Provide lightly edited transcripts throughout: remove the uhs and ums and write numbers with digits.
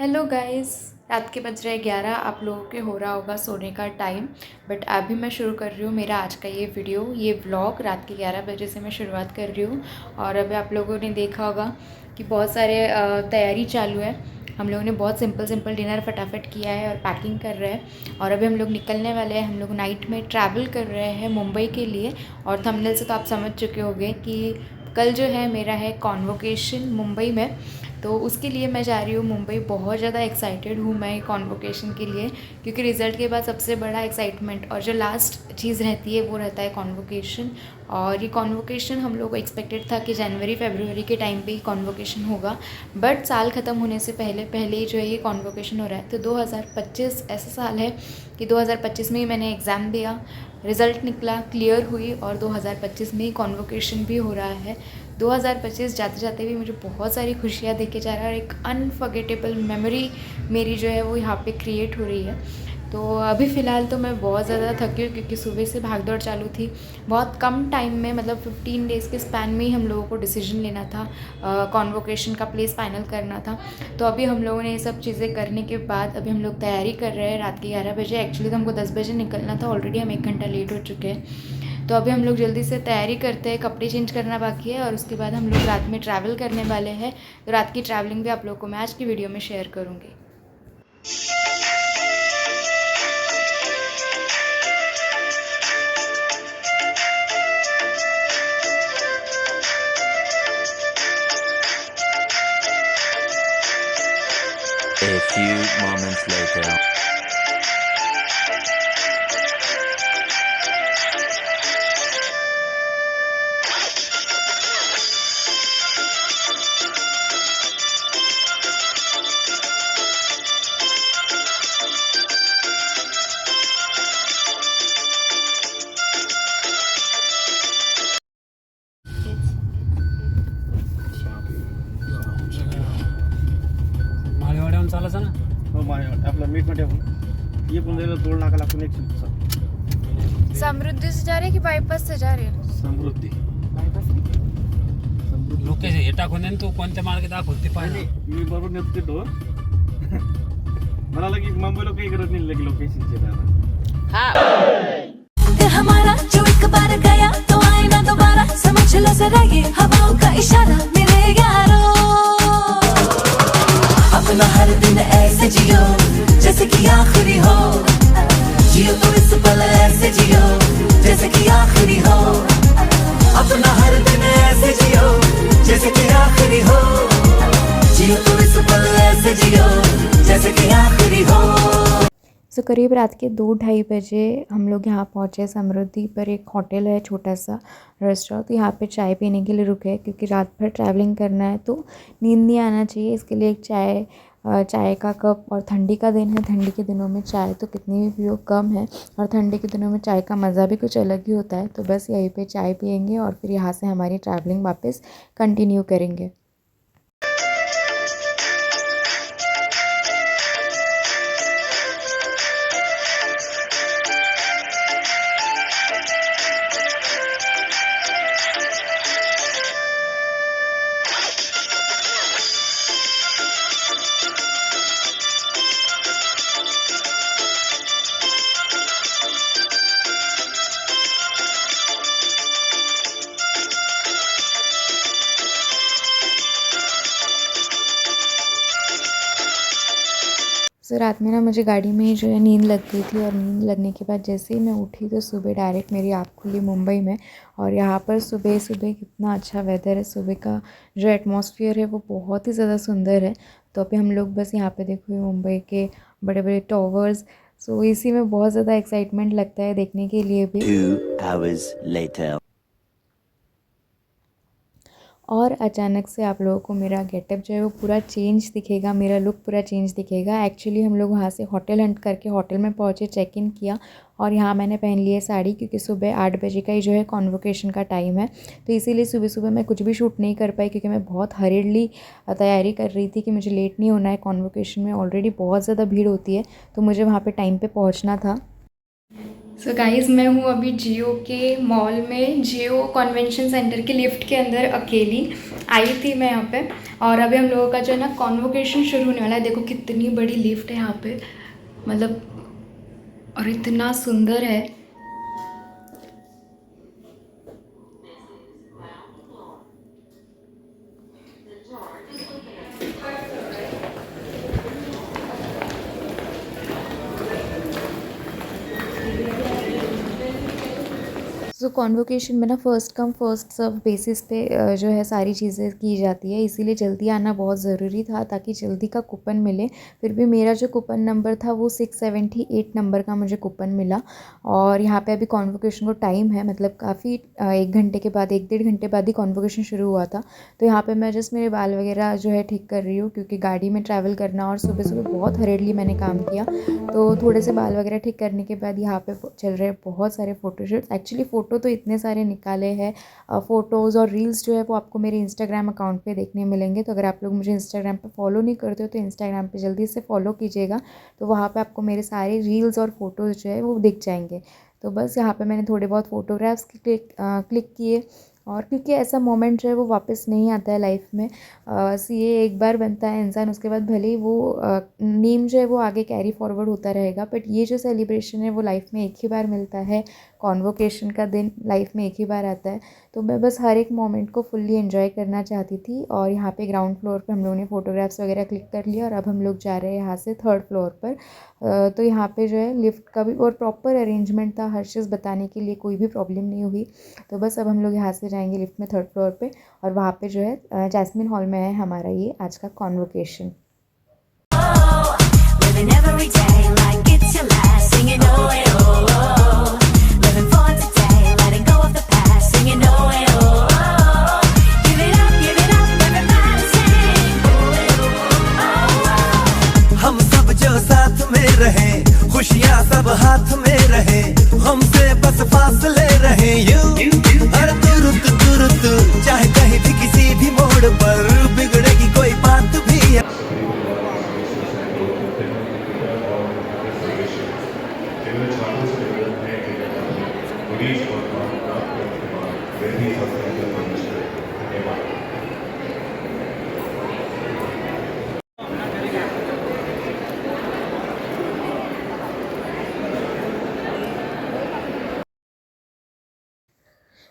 Hello guys. रात के बज रहे 11। आप लोगों के हो रहा होगा सोने का टाइम, बट अभी मैं शुरू कर रही हूँ मेरा आज का ये व्लॉग। रात के 11 बजे से मैं शुरुआत कर रही हूँ। और अभी आप लोगों ने देखा होगा कि बहुत सारे तैयारी चालू है। हम लोगों ने बहुत सिंपल सिंपल डिनर फटाफट किया है और पैकिंग कर रहे हैं। और अभी हम लोग निकलने वाले हैं। हम लोग नाइट में ट्रैवल कर रहे हैं मुंबई के लिए। और थंबनेल से तो आप समझ चुके होंगे कि कल जो है मेरा है कॉन्वोकेशन मुंबई में। तो उसके लिए मैं जा रही हूँ मुंबई। बहुत ज़्यादा एक्साइटेड हूँ मैं कॉन्वोकेशन के लिए, क्योंकि रिज़ल्ट के बाद सबसे बड़ा एक्साइटमेंट और जो लास्ट चीज़ रहती है वो रहता है कॉन्वोकेशन। और ये कॉन्वोकेशन हम लोग को एक्सपेक्टेड था कि जनवरी फरवरी के टाइम पे ही कॉन्वोकेशन होगा, बट साल ख़त्म होने से पहले पहले ही जो है ये कॉन्वोकेशन हो रहा है। तो 2025 ऐसा साल है कि 2025 में ही मैंने एग्ज़ाम दिया, रिज़ल्ट निकला, क्लियर हुई और 2025 में ही कॉन्वोकेशन भी हो रहा है। 2025 जाते जाते भी मुझे बहुत सारी खुशियाँ देके जा रहा है और एक अनफॉरगेटेबल मेमोरी मेरी जो है वो यहाँ पे क्रिएट हो रही है। तो अभी फ़िलहाल तो मैं बहुत ज़्यादा थकी हूँ, क्योंकि सुबह से भाग दौड़ चालू थी। बहुत कम टाइम में, मतलब 15 डेज़ के स्पैन में ही हम लोगों को डिसीजन लेना था, कॉन्वोकेशन का प्लेस फाइनल करना था। तो अभी हम लोगों ने ये सब चीज़ें करने के बाद अभी हम लोग तैयारी कर रहे हैं रात के 11 बजे। एक्चुअली तो हमको 10 बजे निकलना था, ऑलरेडी हम 1 घंटा लेट हो चुके हैं। तो अभी हम लोग जल्दी से तैयारी करते हैं, कपड़े चेंज करना बाकी है और उसके बाद हम लोग रात में ट्रैवल करने वाले हैं। तो रात की ट्रैवलिंग भी आप लोगों को मैं आज की वीडियो में शेयर करूँगी। A few moments later. माळेवाड्याहून चालायचं ना. हो माळेवाडा आपला मीटमध्ये आपण ये पण जायला टोल नाका लागून एक शिल्पचा समृद्धि से जा रहे कि बाईपास से जा रहे? समृद्धी लोकेशन हे टाकून आणि तू कोणत्या मार्गे दाखवते पाहिजे. मी बरोबर नेतो ते डोर मला लगी मुंबईला काही गरज नहीं लगी लोकेशनची दिल हमारा जो एक बार गया तो आए ना दोबारा, समझ लो जरा ये हवाओं का इशारा मेरे यारो। अपना हर दिन ऐसे जियो जैसे कि आखिरी हो, जियो तो इस पल ऐसे जियो जैसे कि आखिरी हो। अपना हर दिन ऐसे जियो जैसे कि आखिरी हो, जियो तो इस पल ऐसे जियो जैसे कि आखिरी हो। सो करीब रात के 2-2:30 बजे हम लोग यहाँ पहुँचे। समृद्धि पर एक होटल है, छोटा सा रेस्टोरेंट। तो यहाँ पे चाय पीने के लिए रुके, क्योंकि रात भर ट्रैवलिंग करना है तो नींद नहीं आना चाहिए। इसके लिए एक चाय का कप, और ठंडी का दिन है, ठंडी के दिनों में चाय तो कितनी भी पियो कम है, और ठंडी के दिनों में चाय का मज़ा भी कुछ अलग ही होता है। तो बस यहीं पे चाय पियेंगे और फिर यहाँ से हमारी ट्रैवलिंग वापस कंटिन्यू करेंगे। सो रात में ना मुझे गाड़ी में ही जो है नींद लग गई थी, और नींद लगने के बाद जैसे ही मैं उठी तो सुबह डायरेक्ट मेरी आँख खुली मुंबई में। और यहाँ पर सुबह सुबह कितना अच्छा वेदर है, सुबह का जो एटमॉस्फेयर है वो बहुत ही ज़्यादा सुंदर है। तो अभी हम लोग बस यहाँ पे देखो मुंबई के बड़े बड़े टावर्स, सो इसी में बहुत ज़्यादा एक्साइटमेंट लगता है देखने के लिए भी। 2 hours later. और अचानक से आप लोगों को मेरा गेटअप जो है वो पूरा चेंज दिखेगा, मेरा लुक पूरा चेंज दिखेगा। एक्चुअली हम लोग वहाँ से होटल हंट करके होटल में पहुँचे, चेक इन किया, और यहाँ मैंने पहन ली है साड़ी, क्योंकि सुबह 8 बजे का ही जो है कॉन्वोकेशन का टाइम है। तो इसीलिए सुबह सुबह मैं कुछ भी शूट नहीं कर पाई, क्योंकि मैं बहुत हरिडली तैयारी कर रही थी कि मुझे लेट नहीं होना है। कॉन्वोकेशन में ऑलरेडी बहुत ज़्यादा भीड़ होती है, तो मुझे वहाँ पर टाइम पर पहुँचना था। सो गाइज़ मैं हूँ अभी जियो के मॉल में, जियो कन्वेंशन सेंटर के लिफ्ट के अंदर अकेली आई थी मैं यहाँ पे। और अभी हम लोगों का जो है ना कॉन्वोकेशन शुरू होने वाला है। देखो कितनी बड़ी लिफ्ट है यहाँ पे, मतलब, और इतना सुंदर है। सो कॉन्वोकेशन में ना first come first serve basis पे जो है सारी चीज़ें की जाती है, इसीलिए जल्दी आना बहुत ज़रूरी था ताकि जल्दी का कूपन मिले। फिर भी मेरा जो कूपन नंबर था वो 678 नंबर का मुझे कूपन मिला। और यहाँ पे अभी कॉन्वोकेशन को टाइम है, मतलब काफ़ी 1 घंटे के बाद, 1 डेढ़ घंटे बाद ही कॉन्वोकेशन शुरू हुआ था। तो यहाँ पर मैं जस्ट मेरे बाल वगैरह जो है ठीक कर रही हूँ, क्योंकि गाड़ी में ट्रैवल करना और सुबह सुबह बहुत हरेडली मैंने काम किया। तो थोड़े से बाल वगैरह ठीक करने के बाद यहाँ पे चल रहे हैं बहुत सारे फ़ोटोशूट्स। एक्चुअली फ़ोटो तो इतने सारे निकाले हैं, फ़ोटोज़ और रील्स जो है वो आपको मेरे इंस्टाग्राम अकाउंट पे देखने मिलेंगे। तो अगर आप लोग मुझे इंस्टाग्राम पे फॉलो नहीं करते हो तो इंस्टाग्राम पे जल्दी से फॉलो कीजिएगा, तो वहाँ पे आपको मेरे सारे रील्स और फ़ोटोज़ जो है वो दिख जाएंगे। तो बस यहाँ पे मैंने थोड़े बहुत फ़ोटोग्राफ्स क्लिक किए। और क्योंकि ऐसा मोमेंट जो है वो वापस नहीं आता है लाइफ में, ये एक बार बनता है इंसान, उसके बाद भले ही वो नेम जो है वो आगे कैरी फॉरवर्ड होता रहेगा, बट ये जो सेलिब्रेशन है वो लाइफ में एक ही बार मिलता है। कॉन्वोकेशन का दिन लाइफ में एक ही बार आता है। तो मैं बस हर एक मोमेंट को फुल्ली एंजॉय करना चाहती थी। और यहाँ पे ग्राउंड फ्लोर पे हम लोगों ने फ़ोटोग्राफ्स वगैरह क्लिक कर लिया और अब हम लोग जा रहे हैं यहाँ से 3rd फ्लोर पर। तो यहाँ पे जो है लिफ्ट का भी और प्रॉपर अरेंजमेंट था, हर चीज़ बताने के लिए कोई भी प्रॉब्लम नहीं हुई। तो बस अब हम लोग यहाँ से जाएंगे लिफ्ट में 3rd फ्लोर पे, और वहाँ पे जो है जैस्मिन हॉल में है हमारा ये आज का convocation. Living every day like it's your last, singing oh hey, oh oh. Living for today, letting go of the past, singing oh hey, oh oh. Give it up, everybody sing oh hey, oh oh. हम सब जो साथ में रहे, खुशियाँ सब हाथ में रहे, हमसे बस फासले रहे यूं हर तुरुत चाहे कहीं भी किसी भी मोड़ पर बिगड़ेगी कोई बात भी है।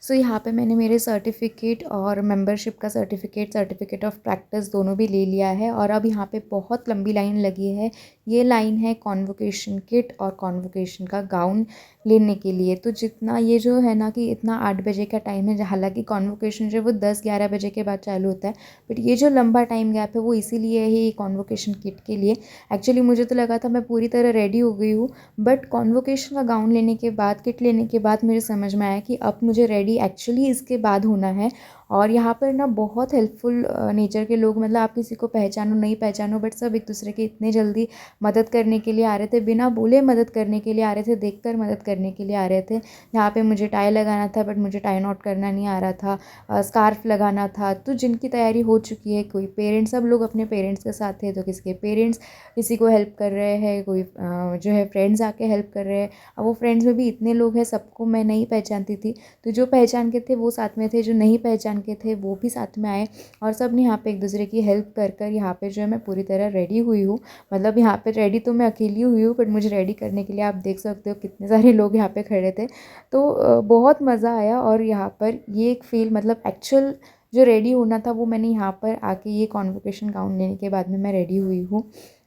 सो यहाँ पे मैंने मेरे सर्टिफिकेट और मेंबरशिप का सर्टिफिकेट ऑफ प्रैक्टिस दोनों भी ले लिया है। और अब यहाँ पे बहुत लंबी लाइन लगी है। ये लाइन है कॉन्वोकेशन किट और कॉन्वोकेशन का गाउन लेने के लिए। तो जितना ये जो है ना कि इतना 8 बजे का टाइम है, हालांकि कॉन्वोकेशन जो है वो 10-11 बजे के बाद चालू होता है, बट ये जो लंबा टाइम गैप है वो इसीलिए है ये कॉन्वोकेशन किट के लिए। एक्चुअली मुझे तो लगा था मैं पूरी तरह रेडी हो गई हूँ, बट कॉन्वोकेशन का गाउन लेने के बाद, किट लेने के बाद मुझे समझ में आया कि अब मुझे रेडी एक्चुअली इसके बाद होना है। और यहाँ पर ना बहुत हेल्पफुल नेचर के लोग, मतलब आप किसी को पहचानो नहीं पहचानो, बट सब एक दूसरे के इतने जल्दी मदद करने के लिए आ रहे थे, बिना बोले मदद करने के लिए आ रहे थे, देखकर मदद करने के लिए आ रहे थे। यहाँ पे मुझे टाई लगाना था, बट मुझे टाई नॉट करना नहीं आ रहा था। स्कार्फ लगाना था, तो जिनकी तैयारी हो चुकी है, कोई पेरेंट्स, सब लोग अपने पेरेंट्स के साथ थे, तो किसी के पेरेंट्स किसी को हेल्प कर रहे हैं, कोई जो है फ्रेंड्स आके हेल्प कर रहे हैं। अब वो फ्रेंड्स में भी इतने लोग हैं, सबको मैं नहीं पहचानती थी, तो जो पहचान के थे वो साथ में थे, जो नहीं पहचान के थे वो भी साथ में आए, और सब ने यहाँ पे एक दूसरे की हेल्प कर कर यहाँ पे जो है मैं पूरी तरह रेडी हुई हूँ। मतलब यहाँ पे रेडी तो मैं अकेली हुई हूँ, बट मुझे रेडी करने के लिए आप देख सकते हो कितने सारे लोग यहाँ पे खड़े थे। तो बहुत मज़ा आया। और यहाँ पर ये एक फील, मतलब एक्चुअल जो रेडी होना था वो मैंने यहाँ पर आके ये कॉन्वोकेशन गाउन लेने के बाद में मैं रेडी हुई हूँ।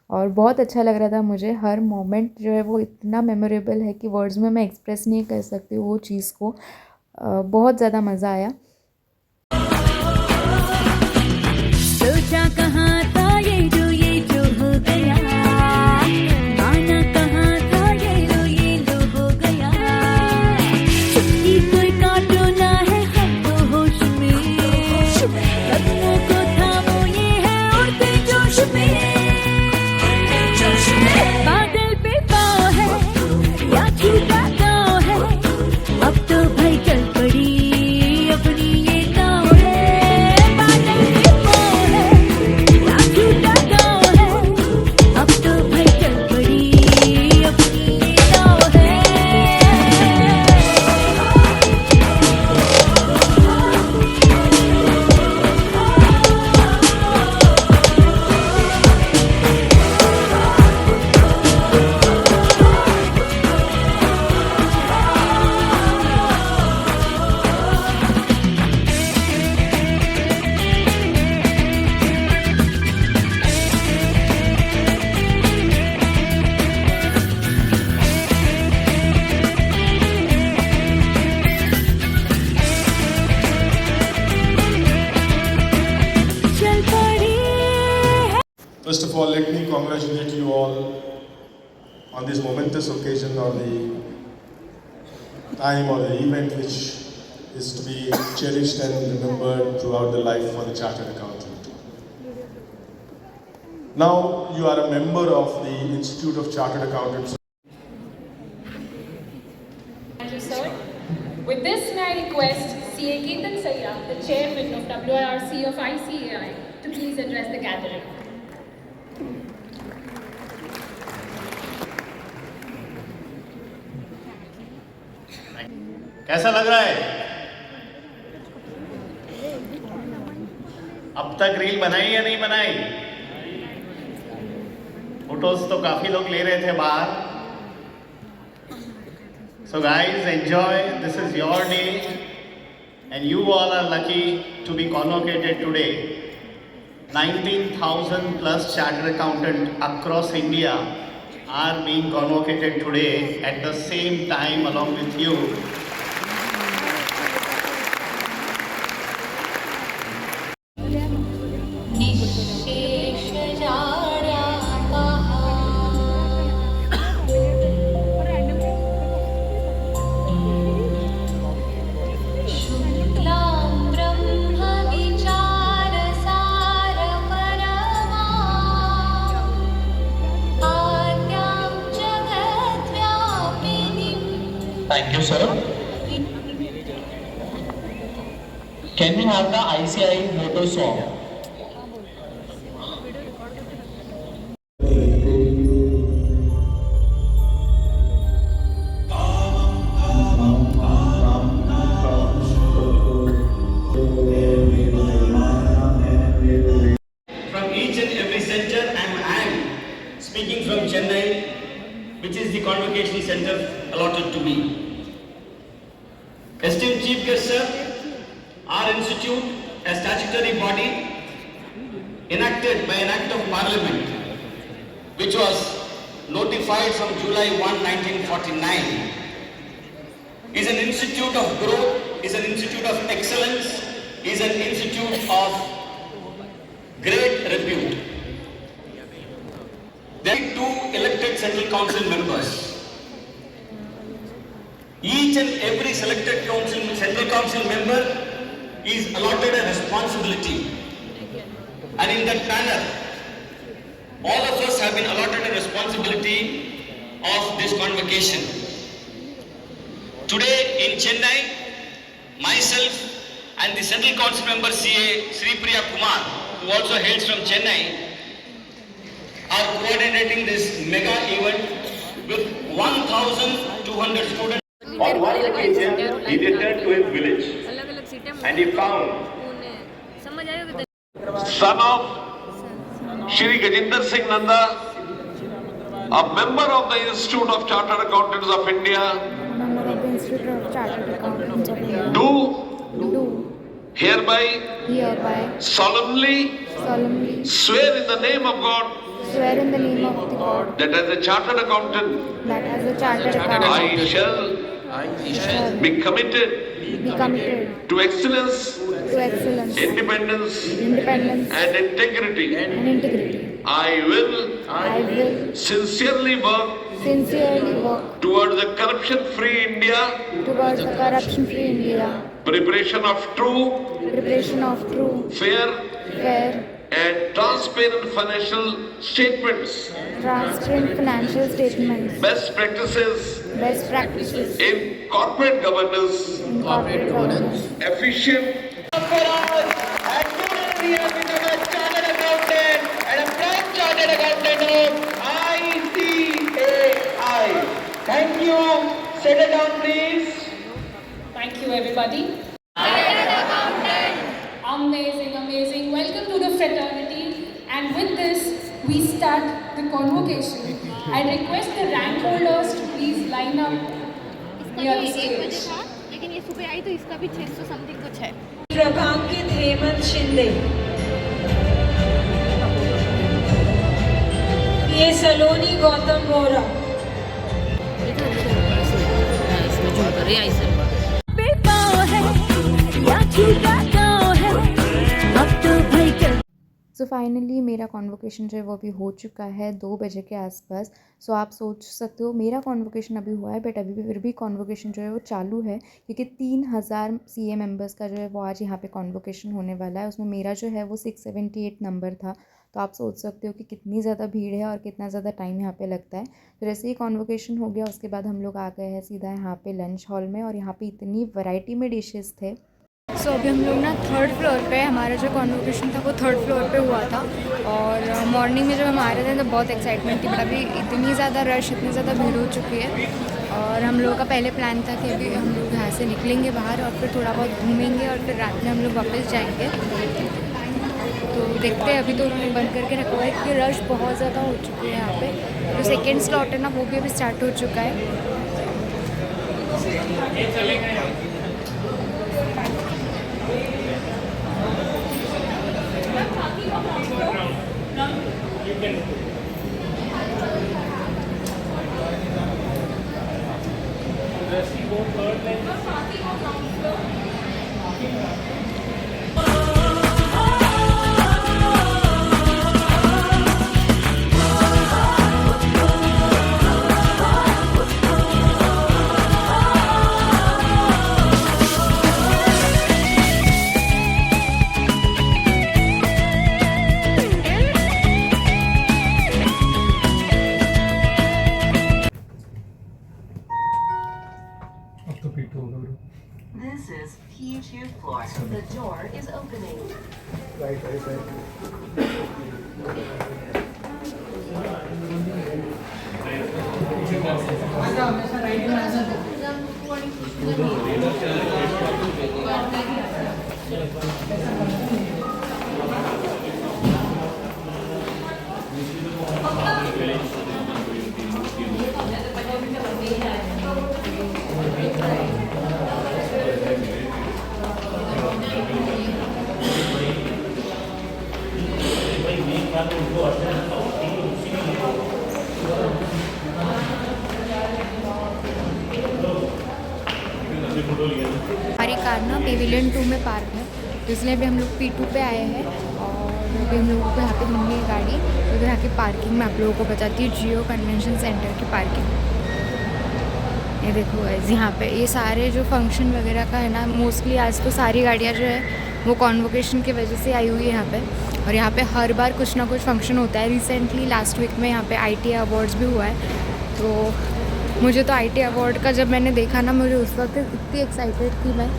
और बहुत अच्छा लग रहा था मुझे। हर मोमेंट जो है वो इतना मेमोरेबल है कि वर्ड्स में मैं एक्सप्रेस नहीं कर सकती वो चीज़ को। बहुत ज़्यादा मज़ा आया। सोचा कहाँ था ये जो हो गया, आना कहाँ था ये लो हो गया। छुट्टी कोई काटो ना है हमको होश में, कदमों को थामो ये है उड़ते जोश में। बादल पे पाँव है या छूटा गाँव है, अब तो भाई चल पड़ी अपनी ये नाव है। बादल पे पाँव है या First of all, let me congratulate you all on this momentous occasion or the time or the event which is to be cherished and remembered throughout the life for the Chartered Accountant. Now you are a member of the Institute of Chartered Accountants. Thank you, sir. With this, may I request CA Ketan Sayya, the chairman of WRC of ICAI, to please address the gathering. कैसा लग रहा है? अब तक reel बनाई या नहीं बनाई? फोटोज तो काफी लोग ले रहे थे बाहर. So guys, enjoy. This is your day, and you all are lucky to be convocated today. 19,000 plus chartered accountants across India are being convocated today at the same time along with you. Thank you, sir. Can we have the ICI motto song? From each and every center, I'm speaking from Chennai, which is the convocation center allotted to me. Esteemed Chief Guest, sir, our institute, a statutory body enacted by an Act of Parliament, which was notified from July 1, 1949, is an institute of growth, is an institute of excellence, is an institute of great repute. There are 2 elected Central Council members. Each and every selected Central Council member is allotted a responsibility. And in that manner, all of us have been allotted a responsibility of this convocation. Today in Chennai, myself and the Central Council member CA Sri Priya Kumar, who also hails from Chennai, are coordinating this mega event with 1,200 students. On one occasion, he returned to his village and he found son of Shri Gajinder Singh Nanda, a member of the Institute of Chartered Accountants of India, do hereby solemnly swear in the name of God that as a chartered accountant I shall be committed to excellence, independence and integrity. I will sincerely work towards a corruption-free India, preparation of true, fair and transparent financial statements, best practices in corporate governance, efficient and today we have become a chartered accountant and a prime chartered accountant of ICAI. Thank you. Settle down, please. Thank you, everybody. Amazing, amazing. Welcome to the fraternity. And with this, we start the convocation. I request the rank holders to please line up near the stage. लेकिन ये सुबह आई तो इसका भी 600 something कुछ है. प्रभांकित हेमंत शिंदे, ये सलोनी गौतम बोरा, इसमें जो करे ऐसे सो फाइनली मेरा कॉन्वोकेशन जो है वो अभी हो चुका है 2 बजे के आसपास। सो आप सोच सकते हो मेरा कॉन्वोकेशन अभी हुआ है, बट अभी भी फिर भी कॉन्वोकेशन जो है वो चालू है, क्योंकि 3000 CA मेंबर्स का जो है वो आज यहाँ पे कॉन्वोकेशन होने वाला है। उसमें मेरा जो है वो 678 नंबर था। तो आप सोच सकते हो कि कितनी ज़्यादा भीड़ है और कितना ज़्यादा टाइम यहाँ पे लगता है। तो जैसे ही कॉन्वोकेशन हो गया उसके बाद हम लोग आ गए हैं सीधा यहाँ पे लंच हॉल में, और यहाँ पे इतनी वैरायटी में डिशेस थे। सो अभी हम लोग ना 3rd फ्लोर पे, हमारा जो कॉन्वोकेशन था वो 3rd फ्लोर पे हुआ था। और मॉर्निंग में जब हम आ रहे थे तो बहुत एक्साइटमेंट थी, बट अभी इतनी ज़्यादा रश, इतनी ज़्यादा भीड़ हो चुकी है। और हम लोगों का पहले प्लान था कि अभी हम लोग यहाँ से निकलेंगे बाहर और फिर थोड़ा बहुत घूमेंगे और फिर रात में हम लोग वापस जाएंगे। तो देखते हैं, अभी तो उन्होंने बंद करके रखा हुआ है क्योंकि रश बहुत ज़्यादा हो चुकी है यहाँ पे। जो सेकेंड स्लॉट है ना वो भी अभी स्टार्ट हो चुका है। This is PHU floor. The door is opening. हमारी कार ना पेविलियन 2 में पार्क है, तो इसलिए अभी हम लोग P2 पे आए हैं। और अभी हम लोगों को यहाँ पे ढूंढनी है गाड़ी, तो यहाँ की पार्किंग में आप लोगों को बताती हूँ। जियो कन्वेंशन सेंटर की पार्किंग, ये देखो गाइस, यहाँ पे ये सारे जो फंक्शन वगैरह का है ना, मोस्टली आज तो सारी गाड़ियाँ जो है वो कॉन्वोकेशन की वजह से आई हुई है यहाँ पे। और यहाँ पे हर बार कुछ ना कुछ फंक्शन होता है। रिसेंटली लास्ट वीक में यहाँ पे ITA अवार्ड्स भी हुआ है। तो मुझे तो ITA अवार्ड का जब मैंने देखा ना, मुझे उस वक्त इतनी एक्साइटेड थी मैं।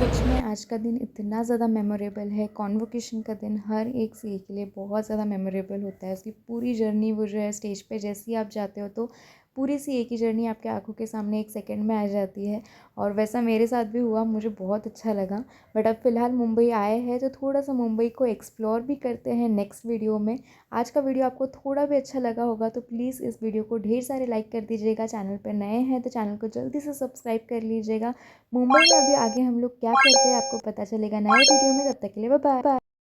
सच में आज का दिन इतना ज़्यादा मेमोरेबल है। कॉन्वोकेशन का दिन हर एक CA के लिए बहुत ज़्यादा मेमोरेबल होता है। उसकी पूरी जर्नी वो जो है स्टेज पे जैसे ही आप जाते हो तो पूरी CA की जर्नी आपके आंखों के सामने एक सेकंड में आ जाती है। और वैसा मेरे साथ भी हुआ, मुझे बहुत अच्छा लगा। बट अब फ़िलहाल मुंबई आए हैं तो थोड़ा सा मुंबई को एक्सप्लोर भी करते हैं नेक्स्ट वीडियो में। आज का वीडियो आपको थोड़ा भी अच्छा लगा होगा तो प्लीज़ इस वीडियो को ढेर सारे लाइक कर दीजिएगा। चैनल पर नए हैं तो चैनल को जल्दी से सब्सक्राइब कर लीजिएगा। मुंबई में अभी आगे हम लोग क्या करते हैं आपको पता चलेगा नए वीडियो में। तब तक के लिए बाय बाय।